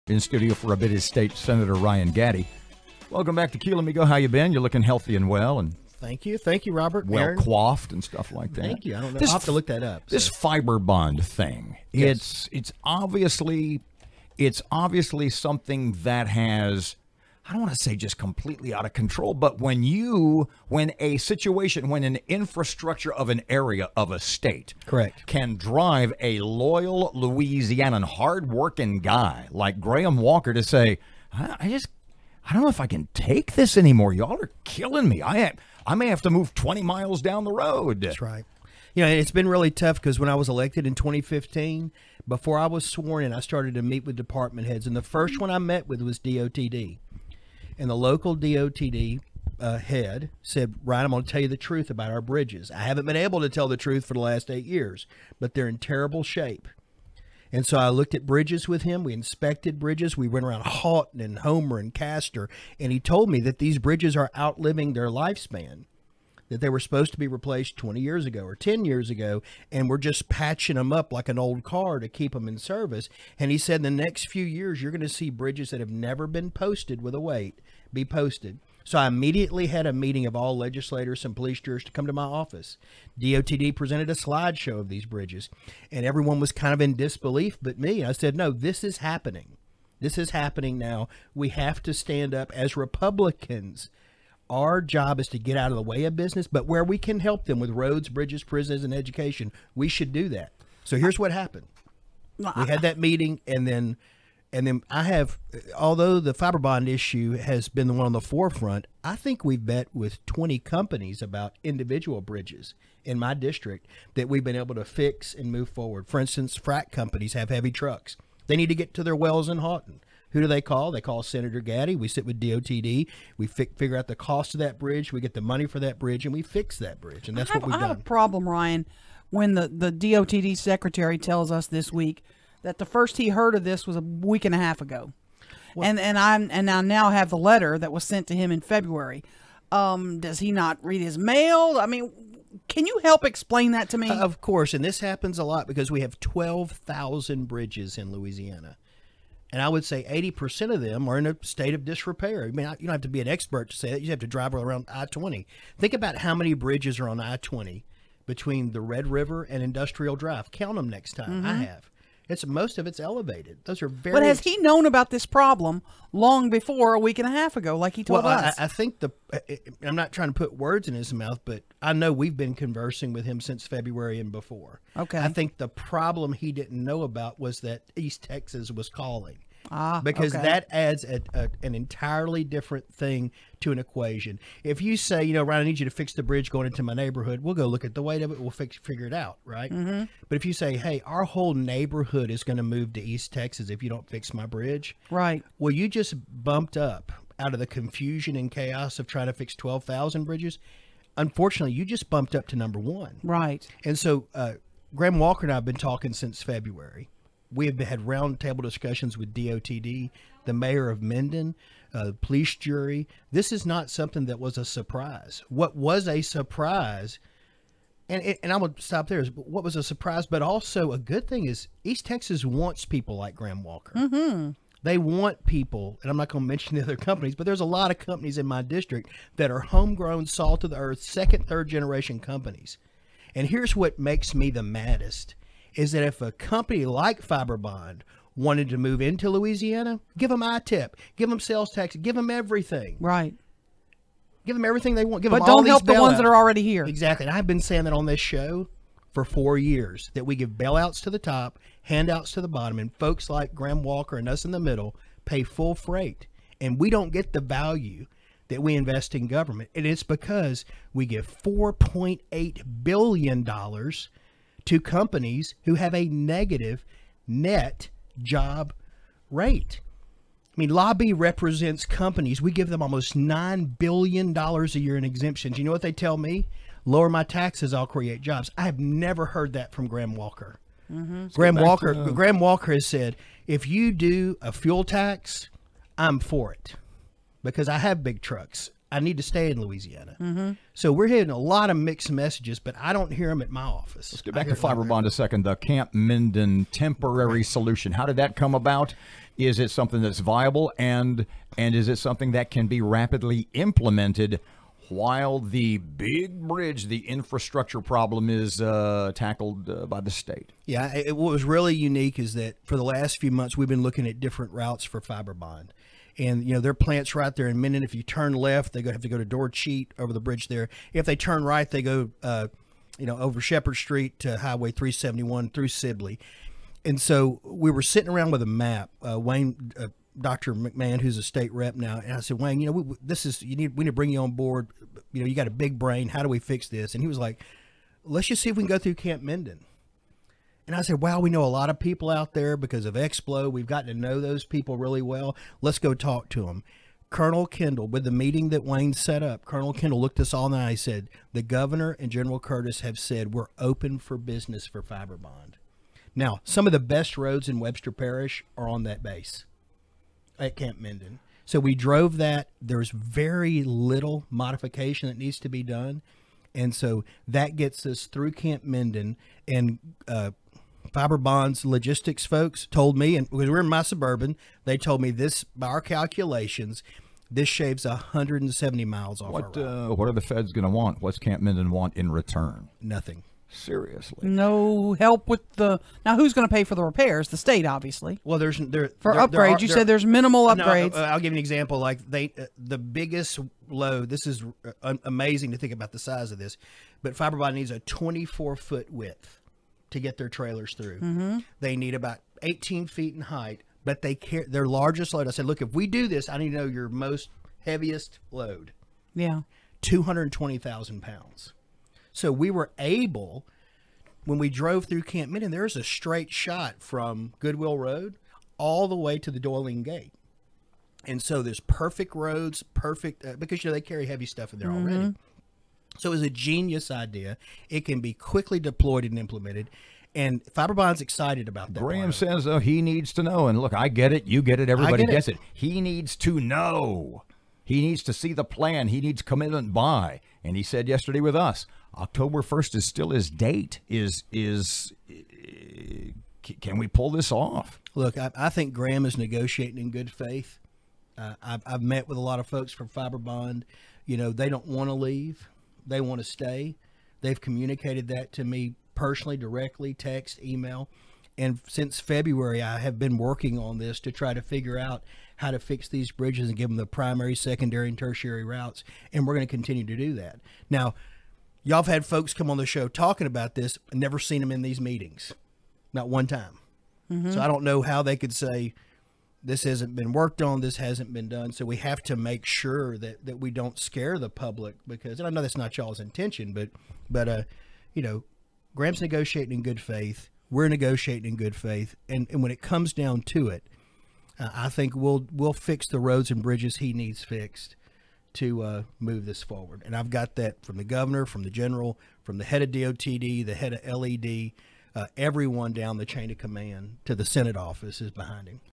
In studio for a bit is State Senator Ryan Gatti. Welcome back to Key Let Me Go. How you been? You're looking healthy and well, and Thank you, Robert. well Aaron. coiffed and stuff like that. Thank you. I don't know. I'll have to look that up. This Fibrebond thing. Yes. It's obviously something that has, I don't want to say just completely out of control, but when an infrastructure of an area of a state Correct. can drive a loyal Louisianan, hard-working guy like Graham Walker to say, I don't know if I can take this anymore. Y'all are killing me. I may have to move 20 miles down the road. That's right. You know, it's been really tough because when I was elected in 2015, before I was sworn in, I started to meet with department heads, and the first one I met with was DOTD. And the local DOTD head said, Ryan, I'm going to tell you the truth about our bridges. I haven't been able to tell the truth for the last 8 years, but they're in terrible shape. And so I looked at bridges with him. We inspected bridges. We went around Houghton and Homer and Castor, and he told me that these bridges are outliving their lifespan, that they were supposed to be replaced 20 years ago or 10 years ago, and we're just patching them up like an old car to keep them in service. And he said in the next few years, you're going to see bridges that have never been posted with a weight be posted. So I immediately had a meeting of all legislators and police jurors to come to my office. DOTD presented a slideshow of these bridges, and everyone was kind of in disbelief but me. I said, no, this is happening. This is happening now. We have to stand up as Republicans. Our job is to get out of the way of business, but where we can help them with roads, bridges, prisons, and education, we should do that. So here's what happened. We had that meeting, and then I have, although the Fibrebond issue has been the one on the forefront, I think we've met with 20 companies about individual bridges in my district that we've been able to fix and move forward. For instance, frac companies have heavy trucks. They need to get to their wells in Houghton. Who do they call? They call Senator Gatti. We sit with DOTD. We figure out the cost of that bridge. We get the money for that bridge, and we fix that bridge. And that's what we've done. I have a problem, Ryan, when the DOTD secretary tells us this week that the first he heard of this was a week and a half ago. Well, and I now have the letter that was sent to him in February. Does he not read his mail? I mean, can you help explain that to me? Of course, and this happens a lot because we have 12,000 bridges in Louisiana. And I would say 80% of them are in a state of disrepair. I mean, you don't have to be an expert to say that. You have to drive around I-20. Think about how many bridges are on I-20 between the Red River and Industrial Drive. Count them next time. Mm-hmm. I have. Most of it's elevated. Those are very. But has he known about this problem long before a week and a half ago, like he told us? I think I'm not trying to put words in his mouth, but I know we've been conversing with him since February and before. Okay. I think the problem he didn't know about was that East Texas was calling. Because that adds an entirely different thing to an equation. If you say, Ryan, I need you to fix the bridge going into my neighborhood, we'll go look at the weight of it. We'll figure it out, right? Mm-hmm. But if you say, hey, our whole neighborhood is going to move to East Texas if you don't fix my bridge. Right. Well, you just bumped up out of the confusion and chaos of trying to fix 12,000 bridges. Unfortunately, you just bumped up to number one. Right. And so Graham Walker and I have been talking since February. We have had roundtable discussions with DOTD, the mayor of Minden, the police jury. This is not something that was a surprise. What was a surprise, and I'm going to stop there, is what was a surprise, but also a good thing is East Texas wants people like Graham Walker. Mm-hmm. They want people, and I'm not going to mention the other companies, but there's a lot of companies in my district that are homegrown, salt of the earth, second, third generation companies. And here's what makes me the maddest. Is that if a company like Fibrebond wanted to move into Louisiana, give them ITIP, give them sales tax, give them everything. Right. Give them everything they want. Give but them all don't these help the ones that are already here. Exactly. And I've been saying that on this show for 4 years, that we give bailouts to the top, handouts to the bottom, and folks like Graham Walker and us in the middle pay full freight. And we don't get the value that we invest in government. And it's because we give $4.8 billion to companies who have a negative net job rate. I mean, Lobby represents companies. We give them almost $9 billion a year in exemptions. You know what they tell me? Lower my taxes, I'll create jobs. I have never heard that from Graham Walker. Mm-hmm. Graham Walker has said, if you do a fuel tax, I'm for it because I have big trucks. I need to stay in Louisiana. Mm-hmm. So we're hearing a lot of mixed messages, but I don't hear them at my office. Let's get back to Fibrebond a second. The Camp Minden temporary solution. How did that come about? Is it something that's viable, and is it something that can be rapidly implemented while the big bridge, the infrastructure problem, is tackled by the state? Yeah, what was really unique is that for the last few months, we've been looking at different routes for Fibrebond. And, you know, their plant's right there in Minden. If you turn left, they have to go to Dorcheat over the bridge there. If they turn right, they go, over Shepherd Street to Highway 371 through Sibley. And so we were sitting around with a map. Wayne, Dr. McMahon, who's a state rep now, and I said, Wayne, we need to bring you on board. You know, you got a big brain. How do we fix this? And he was like, let's just see if we can go through Camp Minden. And I said, wow, we know a lot of people out there because of Explo. We've gotten to know those people really well. Let's go talk to them. Colonel Kendall, with the meeting that Wayne set up, Colonel Kendall looked us all in the eye and said, the governor and General Curtis have said we're open for business for Fibrebond. Now, some of the best roads in Webster Parish are on that base at Camp Minden. So we drove that. There's very little modification that needs to be done. And so that gets us through Camp Minden. And Fibrebond's logistics folks told me, and because we're in my Suburban, they told me this, by our calculations, this shaves 170 miles off our route. What are the feds going to want? What's Camp Minden want in return? Nothing. Seriously. No help with the. Now, who's going to pay for the repairs? The state, obviously. Well, for upgrades. You said there's minimal upgrades. No, I'll give you an example. Like the biggest load. This is amazing to think about the size of this, but Fibrebond needs a 24-foot width to get their trailers through. Mm-hmm. They need about 18 feet in height, but they carry their largest load. I said, look, if we do this, I need to know your most heaviest load. Yeah. 220,000 pounds. So we were able, when we drove through Camp Minden, there's a straight shot from Goodwill Road all the way to the Doyling Gate. And so there's perfect roads, because, they carry heavy stuff in there already. So it was a genius idea. It can be quickly deployed and implemented. And Fibrebond's excited about that. Graham says, though, he needs to know. And look, I get it. You get it. Everybody gets it. He needs to know. He needs to see the plan. He needs commitment by. And he said yesterday with us, October 1st is still his date. Can we pull this off? Look, I think Graham is negotiating in good faith. I've met with a lot of folks from Fibrebond. They don't want to leave. They want to stay. They've communicated that to me personally, directly, text, email. And since February, I have been working on this to try to figure out how to fix these bridges and give them the primary, secondary, and tertiary routes. And we're going to continue to do that. Now, y'all have had folks come on the show talking about this and never seen them in these meetings. Not one time. Mm-hmm. So I don't know how they could say this hasn't been worked on, this hasn't been done. So we have to make sure that we don't scare the public, because, and I know that's not y'all's intention, but Graham's negotiating in good faith. We're negotiating in good faith. And when it comes down to it, I think we'll fix the roads and bridges he needs fixed to move this forward. And I've got that from the governor, from the general, from the head of DOTD, the head of LED, everyone down the chain of command to the Senate office is behind him.